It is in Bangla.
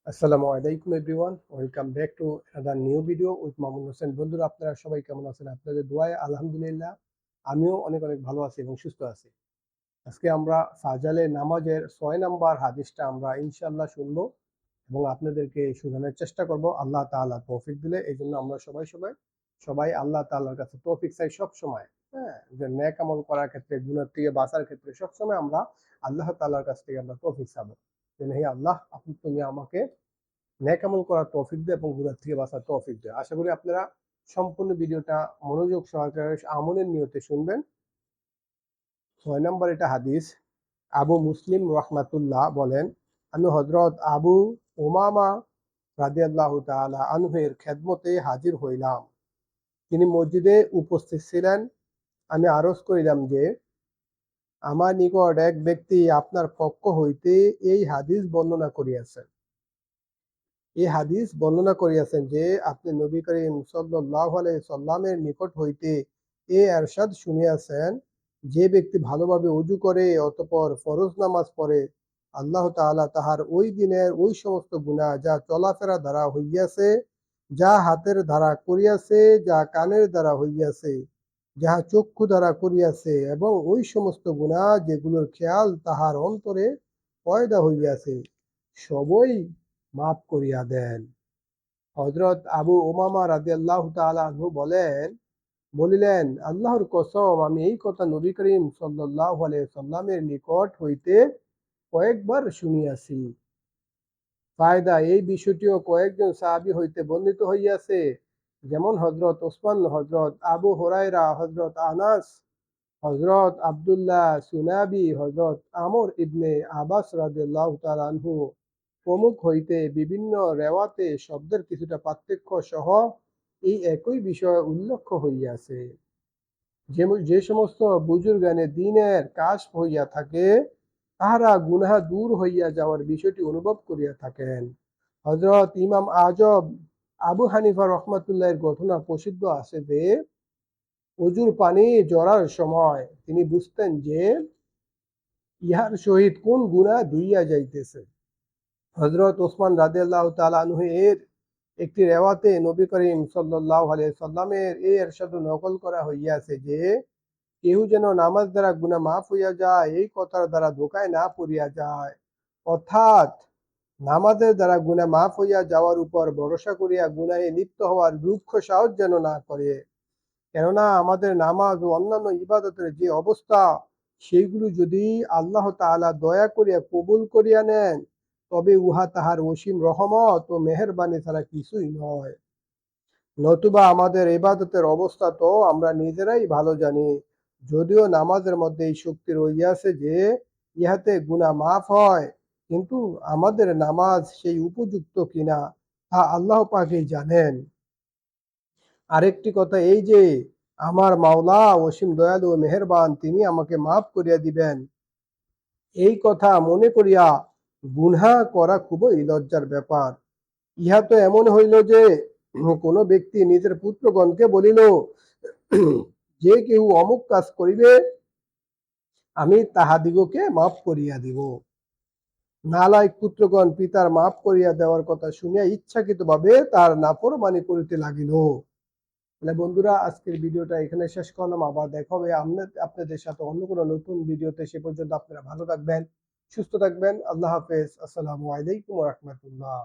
আসসালামু আলাইকুম everyone, welcome back to another new video with Mamun Hossain. বন্ধুরা, আপনারা সবাই কেমন আছেন? আপনাদের দোয়ায় আলহামদুলিল্লাহ আমিও অনেক অনেক ভালো আছি এবং সুস্থ আছি। আজকে আমরা ফাজালে নামাজের 6 নম্বর হাদিসটা আমরা ইনশাআল্লাহ শুনবো এবং আপনাদেরকে শোনানোর চেষ্টা করব আল্লাহ তাআলা তৌফিক দিলে। এই জন্য আমরা সবাই আল্লাহ তাআলার কাছে তৌফিক চাই সব সময়। হ্যাঁ, যে নেক আমল করার ক্ষেত্রে, গুনাহ থেকে বাঁচার ক্ষেত্রে সবসময় আমরা আল্লাহ তাআলার কাছ থেকে আমরা তৌফিক চাবো। যে হে আল্লাহ, তুমি আমাকে ন্যাক আমল করার তৌফিক দেয় এবং গুনাহ থেকে বাঁচার তৌফিক দেয়। আশা করি আপনারা সম্পূর্ণ ভিডিওটা মনোযোগ সহকারে আমলের নিয়তে শুনবেন। 6 নম্বর এটা হাদিস। আবু মুসলিম রাহমাতুল্লাহ বলেন, আমি হযরত আবু উমামা রাদিয়াল্লাহু তাআলা আনহু-এর খেদমতে হাজির হইলাম। তিনি মসজিদে উপস্থিত ছিলেন। আমি আরজ করিলাম যে, আমার নিকট এক ব্যক্তি আপনার পক্ষ হইতে এই হাদিস বর্ণনা করিয়াছেন। এই হাদিস বর্ণনা করিয়াছেন যে, আপনি নবী করিম সাল্লাল্লাহু আলাইহি সাল্লামের নিকট হইতে এ ইরশাদ শুনিয়াছেন, যে ব্যক্তি ভালোভাবে ওযু করে অতঃপর ফরজ নামাজ পড়ে, আল্লাহ তাআলা তাহার ওই দিনের ওই সমস্ত গুনাহ যা চলাফেরা দ্বারা হইয়াছে, যা হাতের দ্বারা করিয়াছে, যা কানের দ্বারা হইয়াছে, যাহা চক্ষু দ্বারা করিয়াছে এবং ওই সমস্ত গুনাহ যেগুলোর খেয়াল তাহার অন্তরে পয়দা হইয়াছে, সবই মাফ করিয়া দেন। হযরত আবু উমামা রাদিয়াল্লাহু তাআলা আনহু বলিলেন, আল্লাহর কসম, আমি এই কথা নবী করিম সাল্লাল্লাহু আলাইহি সাল্লামের নিকট হইতে কয়েকবার শুনিয়াছি। ফায়দা, এই বিষয়টিও কয়েকজন সাহাবী হইতে বর্ণিত হইয়াছে, যেমন হযরত ওসমান, হযরত আবু হুরায়রা, হযরত আনাস, হযরত আব্দুল্লাহ সুনাবি, হযরত আমর ইবনে আবাস রাদিয়াল্লাহু তাআলা আনহু প্রমুখ হইতে বিভিন্ন রেওয়াতে শব্দের কিছুটা পার্থক্য সহ এই একই বিষয় উল্লেখ হইয়াছে। যে সমস্ত বুজুর্গানে দিনের কাশ হইয়া থাকে, তাহারা গুনাহ দূর হইয়া যাওয়ার বিষয়টি অনুভব করিয়া থাকেন। হযরত ইমাম আজম আবু হানিফা রহমাতুল্লাহের ঘটনা প্রসিদ্ধ আছে যে, অজুর পানি জড়ার সময় তিনি বুঝতেন যে ইহার সহিত কোন গুনাহ ধুইয়া যাইতেছে। হযরত ওসমান রাদিয়াল্লাহু তাআলা আনহু এর একটি রেওয়াতে নবী করিম সাল্লাল্লাহু আলাইহি সাল্লামের এই ইরশাদ নকল করা হইয়াছে যে, কেউ যেন নামাজ দ্বারা গুনাহ মাফ হইয়া যায় এই কথার দ্বারা ধোঁকায় না পড়িয়া যায়। অর্থাৎ নামাজের দ্বারা গুনাহ মাফ হইয়া যাওয়ার উপর ভরসা করিয়া গুনাহে লিপ্ত হওয়ার রুক্ষ সাহস যেন না করে। কেননা আমাদের নামাজ ও অন্যান্য ইবাদতের যে অবস্থা, সেইগুলো যদি আল্লাহ তাআলা দয়া করিয়া কবুল করিয়া নেন, তবে উহা তাহার অসীম রহমত ও মেহেরবানি ছাড়া কিছুই নয়। নতুবা আমাদের ইবাদতের অবস্থা তো আমরা নিজেরাই ভালো জানি। যদিও নামাজের মধ্যে এই শক্তি রইয়াছে যে ইহাতে গুনাহ মাফ হয়, কিন্তু আমাদের নামাজ সেই উপযুক্ত কিনা তা আল্লাহ পাকই জানেন। আরেকটি কথা এই যে, আমার মাওলা অসীম দয়ালু ও মেহেরবান, তিনি আমাকে মাফ করিয়া দিবেন, এই কথা মনে করিয়া গুনাহ করা খুবই লজ্জার ব্যাপার। ইহা তো এমন হইল যে, কোনো ব্যক্তি নিজের পুত্রগণকে বলিল যে কেউ অমুক কাজ করিবে, আমি তাহাদিগকে মাফ করিয়া দিব। নালায়ক পুত্রগণ পিতার মাফ করিয়া দেওয়ার কথা শুনিয়া ইচ্ছাকৃতভাবে তার নাফরমানি করিতে লাগিল। তাহলে বন্ধুরা, আজকের ভিডিওটা এখানে শেষ করলাম। আবার দেখা হবে আপনাদের সাথে অন্য কোনো নতুন ভিডিওতে। সে পর্যন্ত আপনারা ভালো থাকবেন, সুস্থ থাকবেন। আল্লাহ হাফেজ। আসসালামু আলাইকুম ওয়া রাহমাতুল্লাহ।